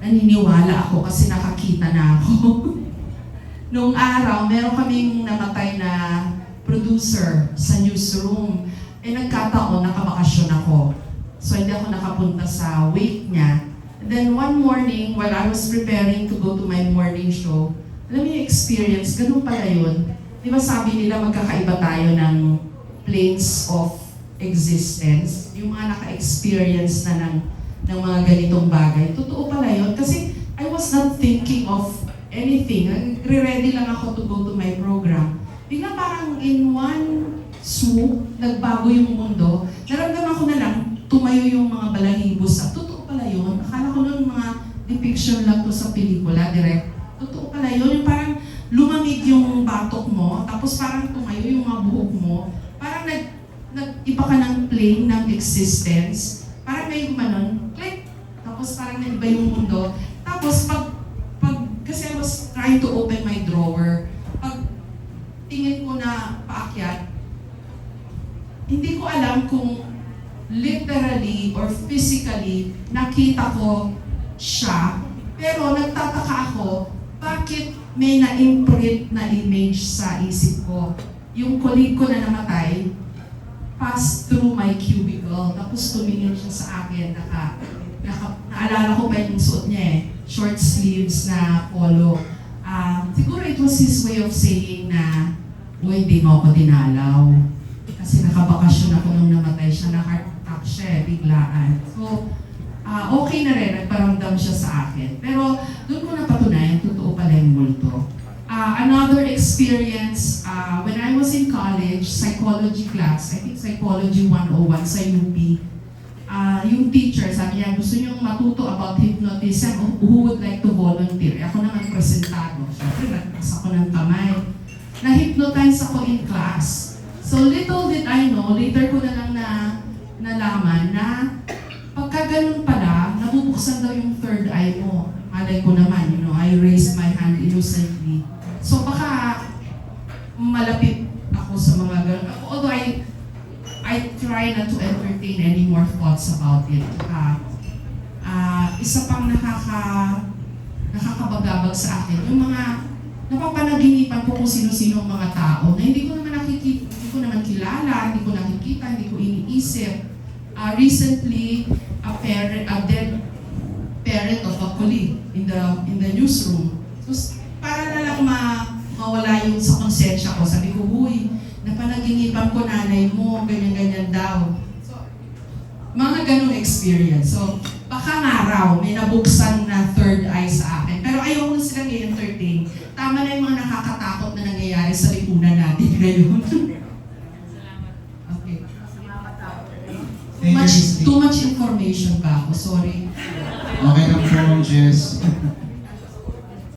naniniwala ako kasi nakakita na ako. Noong araw, meron kaming namatay na producer sa newsroom. Nagkataon, nakabakasyon ako. So hindi ako nakapunta sa wake niya. And then one morning, while I was preparing to go to my morning show, alam mo yung experience, ganun pala yun. Di ba sabi nila magkakaiba tayo ng planes of existence? Yung mga naka-experience na ng mga ganitong bagay. Totoo pala yun. Kasi I was not thinking of anything. Re-ready lang ako to go to my program. Bigla parang in one swoop, nagbago yung mundo. Naramdaman ko na lang, tumayo yung mga balahibo sa, totoo pala yun. Akala ko nun mga depiction lang to sa pelikula, direct. Totoo pala yun. Yung parang lumamig yung batok mo, tapos parang tumayo yung mga buhok mo. Parang nag-iba ka ng plane ng existence. Parang may gumanon, click! Tapos parang nag-iba yung mundo. Tapos kasi I was trying to open my drawer, pag tingin ko na paakyat, hindi ko alam kung literally or physically nakita ko siya, pero nagtataka ako, bakit may na-imprint na image sa isip ko? Yung colleague ko na namatay, passed through my cubicle, tapos tumingin siya sa akin, naalala ko pa yung suot niya short sleeves na polo. Siguro it was his way of saying na, uy, hindi mo ako dinalaw. Kasi nakabakasyon ako nung namatay siya, na-heart attack siya, biglaan. So, okay na rin, nagparamdam siya sa akin. Pero doon ko napatunayan, totoo pala yung multo. Another experience, when I was in college, psychology class, I think Psychology 101 sa UP, yung teacher, sabi niya, gusto niyong matuto about hypnotism, who would like to volunteer? Ako naman presentado. Siyempre, nagpas ako ng kamay. Na-hypnotize ako in class. So little did I know, later ko na lang nalaman na pagka ganun pala, nabubuksan daw yung third eye mo. Malay ko naman, I raised my hand innocently. So baka malapit ako sa mga ganun. Although I try not to entertain any more thoughts about it. Isa pang nakakabagabag sa akin, yung mga napapanaginipan ko kung sino-sino ang mga tao na hindi ko naman nakikita, hindi ko naman kilala, hindi ko nakikita, hindi ko iniisip. Recently, a dead parent of a colleague in the newsroom. So, para na lang mawala yung sa konsensya ko, sabi ko, huy, napanaginipan ko nanay mo, ganyan-ganyan daw. So, mga ganong experience. So, baka nga raw, may nabuksan na third eye sa akin. Pero ayaw ko na silang i-entertain. Tama na yung mga nakakatakot na nangyayari sa lipunan natin ngayon. Okay. Too much information ba ako? Sorry. Okay lang po, Jess.